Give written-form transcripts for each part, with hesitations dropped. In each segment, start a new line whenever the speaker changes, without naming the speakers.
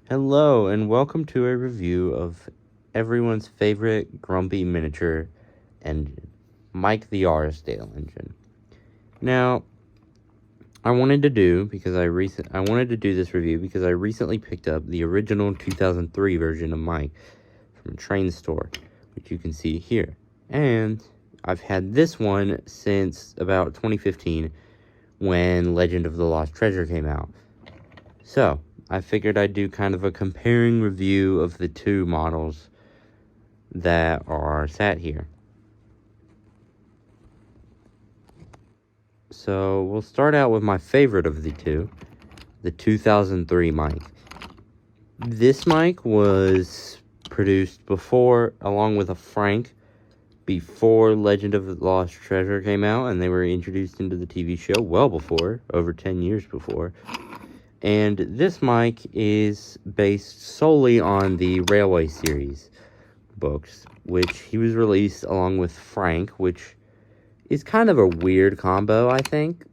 Hello, and welcome to a review of everyone's favorite grumpy miniature engine, Mike the Arlesdale engine. Now, I wanted to do this review because I recently picked up the original 2003 version of Mike from a train store, which you can see here. And I've had this one since about 2015 when Legend of the Lost Treasure came out. So, I figured I'd do kind of a comparing review of the two models that are sat here. So, we'll start out with my favorite of the two, the 2003 Mike. This Mike was produced along with a Frank, before Legend of the Lost Treasure came out, and they were introduced into the TV show well before, over 10 years before. And this Mike is based solely on the Railway series books, which he was released along with Frank, which is kind of a weird combo, I think,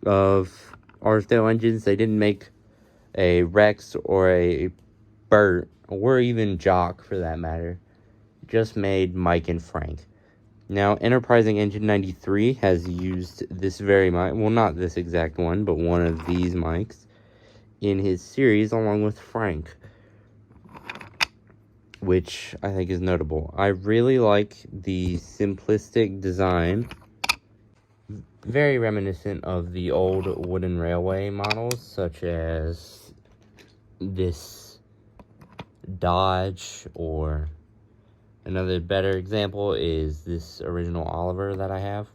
of Arlesdale engines. They didn't make a Rex or a Bert, or even Jock for that matter. Just made Mike and Frank. Now, Enterprising Engine 93 has used this very mic, well, not this exact one, but one of these mics in his series along with Frank, which I think is notable. I really like the simplistic design, very reminiscent of the old wooden railway models, such as this Dodge, or another better example is this original Oliver that I have.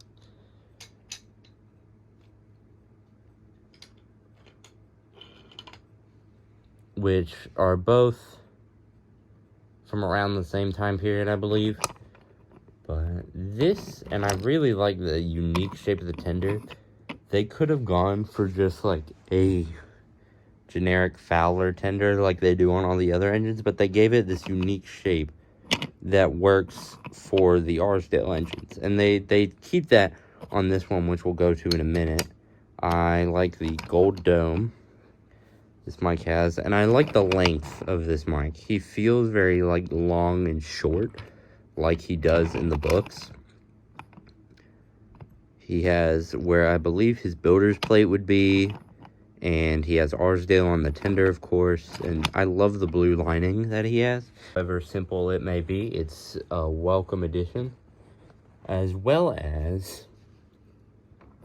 Which are both from around the same time period, I believe. But this, and I really like the unique shape of the tender. They could have gone for just like a generic Fowler tender like they do on all the other engines, but they gave it this unique shape that works for the Arlesdale engines. And they keep that on this one, which we'll go to in a minute. I like the gold dome this mic has, and I like the length of this mic. He feels very like long and short, like he does in the books. He has where I believe his builder's plate would be, and he has Arlesdale on the tender, of course, and I love the blue lining that he has. However simple it may be, it's a welcome addition, as well as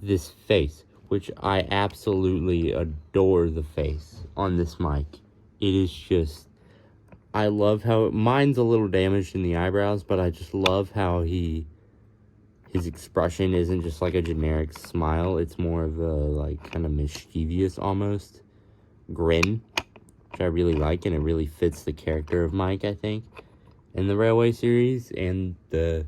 this face, which I absolutely adore the face on this mic. It is just, I love how, mine's a little damaged in the eyebrows, but I just love how his expression isn't just like a generic smile. It's more of a, like, kind of mischievous almost grin, which I really like, and it really fits the character of Mike, I think, in the Railway series and the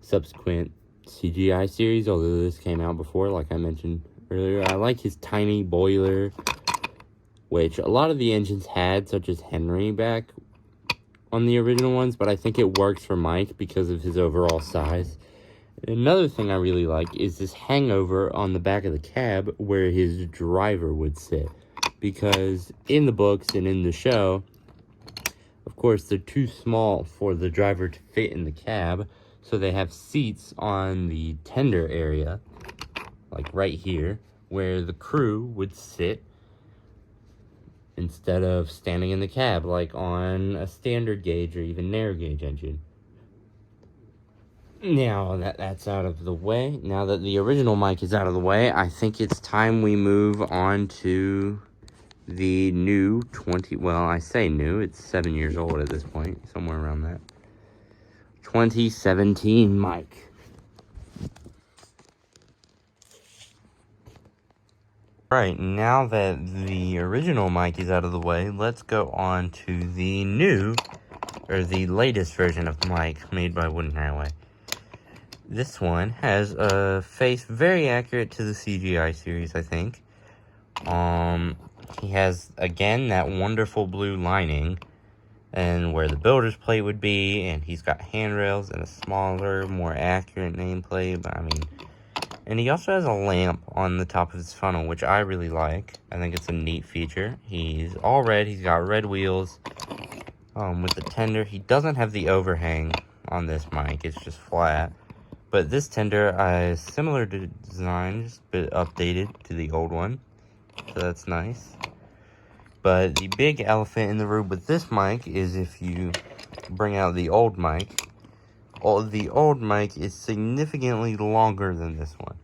subsequent CGI series, although this came out before, like I mentioned earlier. I like his tiny boiler, which a lot of the engines had, such as Henry back on the original ones, but I think it works for Mike because of his overall size. Another thing I really like is this hangover on the back of the cab where his driver would sit, because in the books and in the show, of course, they're too small for the driver to fit in the cab, so they have seats on the tender area, like right here, where the crew would sit instead of standing in the cab, like on a standard gauge or even narrow gauge engine. Now that that's out of the way, now that the original mic is out of the way, I think it's time we move on to the new I say new, it's 7 years old at this point, somewhere around that. 2017 mic. Right, now that the original mic is out of the way, let's go on to the new, or the latest version of mic made by Wooden Railway. This one has a face very accurate to the CGI series, I think. He has, again, that wonderful blue lining, and where the builder's plate would be, and he's got handrails and a smaller, more accurate nameplate, but I mean, And he also has a lamp on the top of his funnel, which I really like. I think it's a neat feature. He's all red. He's got red wheels with the tender. He doesn't have the overhang on this mic. It's just flat. But this tender is similar to design, just a bit updated to the old one. So that's nice. But the big elephant in the room with this mic is if you bring out the old mic. The old mic is significantly longer than this one.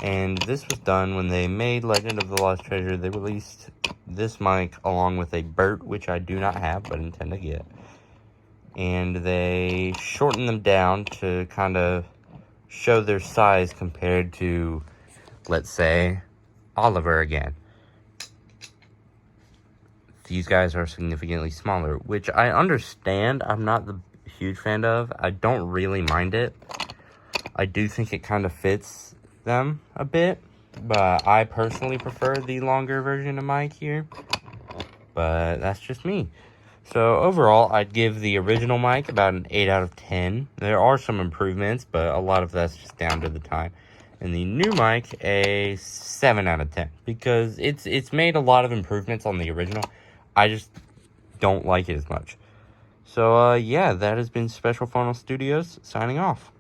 And this was done when they made Legend of the Lost Treasure. They released this mic along with a Burt, which I do not have but intend to get. And they shortened them down to kind of show their size compared to, let's say, Oliver again. These guys are significantly smaller, which I understand. I'm not the huge fan of. I don't really mind it. I do think it kind of fits them a bit, but I personally prefer the longer version of mic here. But that's just me. So overall, I'd give the original mic about an 8 out of 10. There are some improvements, but a lot of that's just down to the time. And the new mic, a 7 out of 10, because it's made a lot of improvements on the original. I just don't like it as much. So, yeah, that has been Special Funnel Studios signing off.